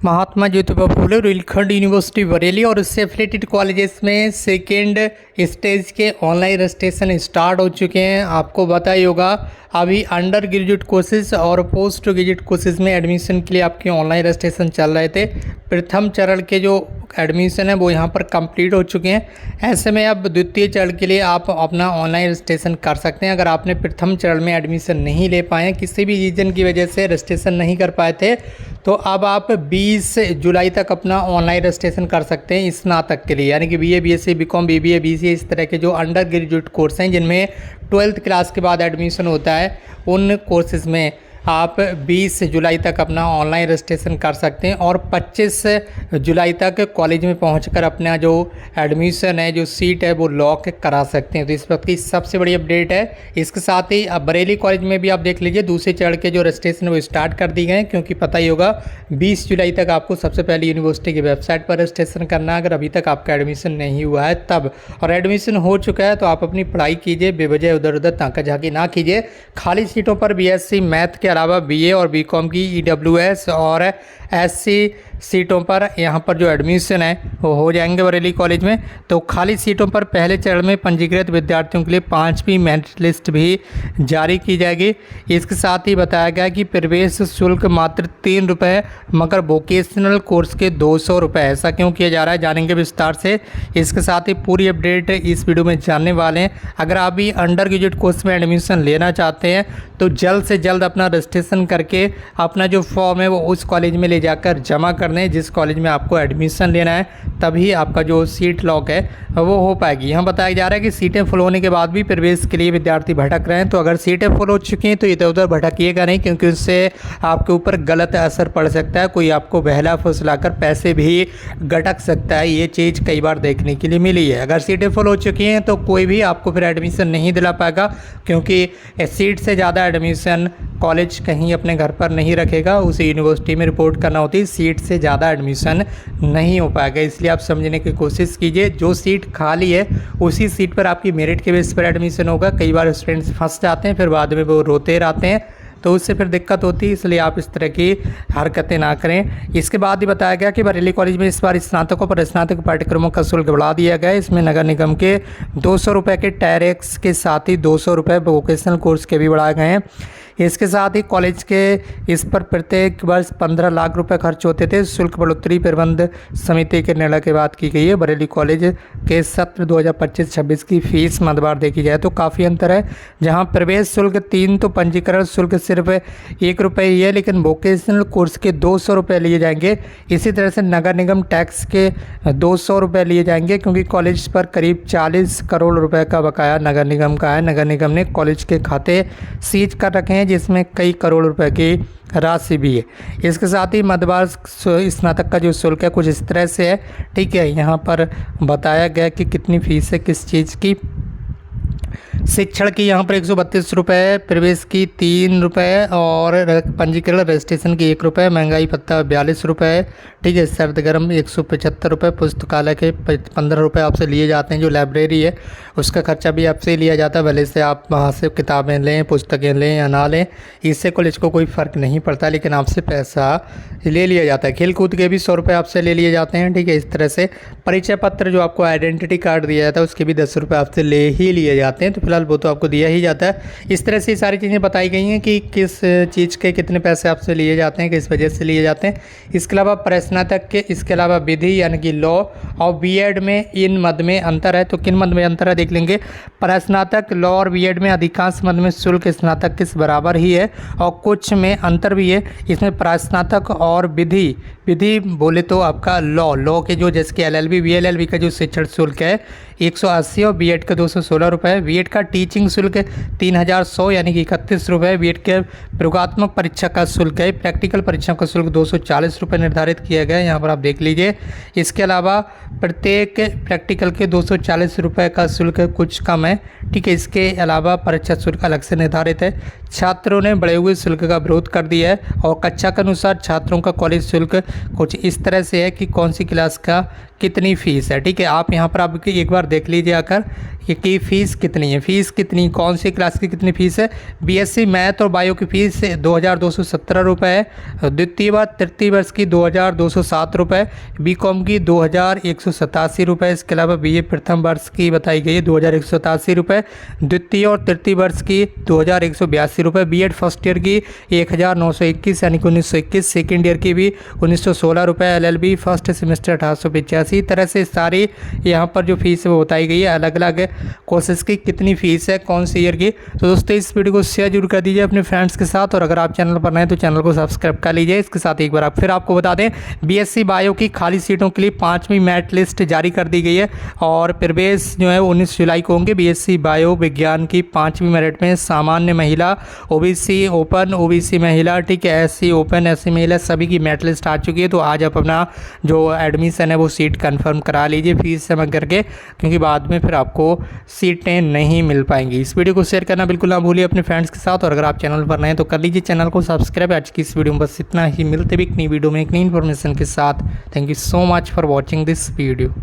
Mahatma Jyotiba Phule Rohilkhand university Bareilly और उससे affiliated colleges में सेकेंड स्टेज के ऑनलाइन रजिस्ट्रेशन स्टार्ट हो चुके हैं। आपको पता ही होगा अभी अंडर ग्रेजुएट कोर्सेज और पोस्ट ग्रेजुएट कोर्सेज में एडमिशन के लिए आपके ऑनलाइन रजिस्ट्रेशन चल रहे थे। प्रथम चरण के जो एडमिशन है वो यहाँ पर कंप्लीट हो चुके हैं। ऐसे में अब द्वितीय चरण के लिए आप अपना ऑनलाइन रजिस्ट्रेशन कर सकते हैं। अगर आपने प्रथम चरण में एडमिशन नहीं ले पाए, किसी भी रीज़न की वजह से रजिस्ट्रेशन नहीं कर पाए थे, तो अब आप 20 जुलाई तक अपना ऑनलाइन रजिस्ट्रेशन कर सकते हैं स्नातक के लिए, यानी कि BA BSc BCom BBA BCA इस तरह के जो अंडर ग्रेजुएट कोर्स हैं जिनमें 12th क्लास के बाद एडमिशन होता है, उन कोर्सेज़ में आप 20 जुलाई तक अपना ऑनलाइन रजिस्ट्रेशन कर सकते हैं और 25 जुलाई तक कॉलेज में पहुंचकर अपना जो एडमिशन है, जो सीट है, वो लॉक करा सकते हैं। तो इस वक्त की सबसे बड़ी अपडेट है। इसके साथ ही अब बरेली कॉलेज में भी आप देख लीजिए दूसरे चरण के जो रजिस्ट्रेशन वो स्टार्ट कर दी गए हैं, क्योंकि पता ही होगा 20 जुलाई तक आपको सबसे पहले यूनिवर्सिटी की वेबसाइट पर रजिस्ट्रेशन करना है, अगर अभी तक आपका एडमिशन नहीं हुआ है तब। और एडमिशन हो चुका है तो आप अपनी पढ़ाई कीजिए, बेवजह उधर उधर ताका झाकी ना कीजिए। खाली सीटों पर BSc मैथ के अलावा BA और BCom की EWS और SC सीटों पर यहाँ पर जो एडमिशन है वो हो जाएंगे बरेली कॉलेज में। तो खाली सीटों पर पहले चरण में पंजीकृत विद्यार्थियों के लिए 5वीं मेरिट लिस्ट भी जारी की जाएगी। इसके साथ ही बताया गया कि प्रवेश शुल्क मात्र 3 रुपये, मगर वोकेशनल कोर्स के 200 रुपये। ऐसा क्यों किया जा रहा है जानेंगे विस्तार से। इसके साथ ही पूरी अपडेट इस वीडियो में जानने वाले हैं। अगर आप भी अंडर ग्रेजुएट कोर्स में एडमिशन लेना चाहते हैं तो जल्द से जल्द अपना रजिस्ट्रेशन करके अपना जो फॉर्म है वो उस कॉलेज में ले जाकर जमा करने जिस कॉलेज में आपको एडमिशन लेना है, तभी आपका जो सीट लॉक है वो हो पाएगी। यहाँ बताया जा रहा है कि सीटें फुल होने के बाद भी प्रवेश के लिए विद्यार्थी भटक रहे हैं। तो अगर सीटें फुल हो चुकी हैं तो इधर उधर भटकिएगा नहीं, क्योंकि उससे आपके ऊपर गलत असर पड़ सकता है। कोई आपको बहला फुसलाकर पैसे भी गटक सकता है। ये चीज़ कई बार देखने के लिए मिली है। अगर सीटें फुल हो चुकी हैं तो कोई भी आपको फिर एडमिशन नहीं दिला पाएगा, क्योंकि सीट से ज़्यादा एडमिशन कॉलेज कहीं अपने घर पर नहीं रखेगा, उसे यूनिवर्सिटी में रिपोर्ट करना होती है। सीट से ज़्यादा एडमिशन नहीं हो पाएगा, इसलिए आप समझने की कोशिश कीजिए। जो सीट खाली है उसी सीट पर आपकी मेरिट के बेस पर एडमिशन होगा। कई बार स्टूडेंट्स फंस जाते हैं, फिर बाद में वो रोते रहते हैं, तो उससे फिर दिक्कत होती है। इसलिए आप इस तरह की हरकतें ना करें। इसके बाद ही बताया गया कि बरेली कॉलेज में इस बार स्नातकों पर स्नातक पाठ्यक्रमों का शुल्क बढ़ा दिया गया है। इसमें नगर निगम के 200 रुपये के टैरेक्स के साथ ही 200 रुपये वोकेशनल कोर्स के भी बढ़ाए गए हैं। इसके साथ ही कॉलेज के इस पर प्रत्येक वर्ष 15 लाख रुपए खर्च होते थे। शुल्क बढ़ोतरी प्रबंध समिति के निर्णय के बाद की गई है। बरेली कॉलेज के सत्र 2025-26 की फीस मदबार देखी जाए तो काफ़ी अंतर है। जहां प्रवेश शुल्क 3 तो पंजीकरण शुल्क सिर्फ 1 रुपये ही है, लेकिन वोकेशनल कोर्स के 200 रुपये लिए जाएंगे। इसी तरह से नगर निगम टैक्स के 200 रुपये लिए जाएंगे, क्योंकि कॉलेज पर करीब 40 करोड़ रुपए का बकाया नगर निगम का है। नगर निगम ने कॉलेज के खाते सीज कर रखे हैं, जिसमें कई करोड़ रुपए की राशि भी है। इसके साथ ही मध्यवार स्नातक का जो शुल्क है कुछ इस तरह से है। ठीक है, यहाँ पर बताया गया कि कितनी फीस है किस चीज़ की। शिक्षण की यहाँ पर 132 रुपये, प्रवेश की 3 रुपये और पंजीकरण रजिस्ट्रेशन की 1 रुपये, महंगाई भत्ता 42 रुपये। ठीक है, सर्द गर्म 175 रुपये, पुस्तकालय के 15 रुपये आपसे लिए जाते हैं। जो लाइब्रेरी है उसका खर्चा भी आपसे लिया जाता है, भले से आप वहाँ से किताबें लें, पुस्तकें लें या ना लें, इससे कॉलेज को कोई फ़र्क नहीं पड़ता, लेकिन आपसे पैसा ले लिया जाता है। खेल कूद के भी 100 रुपये आपसे ले लिए जाते हैं। ठीक है, इस तरह से परिचय पत्र जो आपको आइडेंटिटी कार्ड दिया जाता है उसके भी 10 रुपये आपसे ले ही लिए जाते हैं। तो फिलहाल वो तो आपको दिया ही जाता है। इस तरह से सारी चीज़ें बताई गई हैं कि किस चीज़ के कितने पैसे आपसे लिए जाते हैं, किस वजह से लिए जाते हैं। इसके अलावा प्रस्नातक के, इसके अलावा विधि यानी कि लॉ और बीएड में इन मद में अंतर है। तो किन मद में अंतर है देख लेंगे। प्रस्नातक, लॉ और बीएड में अधिकांश मद में शुल्क स्नातक के बराबर ही है और कुछ में अंतर भी है। इसमें प्रस्नातक और विधि बोले तो आपका लॉ के जो जैसे कि LLB BLLB का जो शिक्षण शुल्क है 180 और बीएड का 216 रुपये। बीएड का टीचिंग शुल्क 3100 यानी कि 31 रुपये। बीएड के प्रयोगात्मक परीक्षा का शुल्क है, प्रैक्टिकल परीक्षा का शुल्क 240 रुपये निर्धारित किया गया है। यहाँ पर आप देख लीजिए। इसके अलावा प्रत्येक प्रैक्टिकल के 240 रुपये का शुल्क कुछ कम है। ठीक है, इसके अलावा परीक्षा शुल्क अलग से निर्धारित है। छात्रों ने बढ़े हुए शुल्क का विरोध कर दिया है और कक्षा के अनुसार छात्रों का कॉलेज शुल्क कुछ इस तरह से है कि कौन सी क्लास का कितनी फ़ीस है। ठीक है, आप यहाँ पर आप एक बार देख लीजिए आकर कि फ़ीस कितनी है, फ़ीस कितनी, कौन सी क्लास की कितनी फ़ीस है। बीएससी मैथ और बायो की फ़ीस 2217 रुपये है। द्वितीय वर्ष तृतीय वर्ष की 2207 रुपये, बीकॉम की 2187 रुपये। इसके अलावा बीए प्रथम वर्ष की बताई गई है 2187 रुपये, द्वितीय और तृतीय वर्ष की 2182 रुपये, बीएड फर्स्ट ईयर की 1921 यानी कि 1921, सेकेंड ईयर की भी 1916 रुपये, एलएलबी फर्स्ट सेमेस्टर 1885। तरह से सारी यहाँ पर जो फीस है वो बताई गई है, अलग अलग कोर्सेज की कितनी फ़ीस है, कौन सी ईयर की। तो दोस्तों इस वीडियो को शेयर जरूर कर दीजिए अपने फ्रेंड्स के साथ, और अगर आप चैनल पर नए हैं तो चैनल को सब्सक्राइब कर लीजिए। इसके साथ एक बार फिर आपको बता दें, बीएससी बायो की खाली सीटों के लिए 5वीं मेरिट लिस्ट जारी कर दी गई है, और प्रवेश जो है 19 जुलाई को होंगे। बीएससी बायो विज्ञान की 5वीं मेरिट में सामान्य महिला, ओबीसी ओपन, ओबीसी महिला, ठीक है, एससी ओपन, एससी महिला, सभी की मेरिट लिस्ट आ चुकी है। तो आज आप अपना जो एडमिशन है वो सीट कंफर्म करा लीजिए फीस जमा करके, क्योंकि बाद में फिर आपको सीटें नहीं मिल पाएंगी। इस वीडियो को शेयर करना बिल्कुल ना भूलिए अपने फ्रेंड्स के साथ, और अगर आप चैनल पर नए हैं तो कर लीजिए चैनल को सब्सक्राइब। आज की इस वीडियो में बस इतना ही, मिलते भी एक नई वीडियो में एक नई इन्फॉर्मेशन के साथ। Thank you so much for watching this video.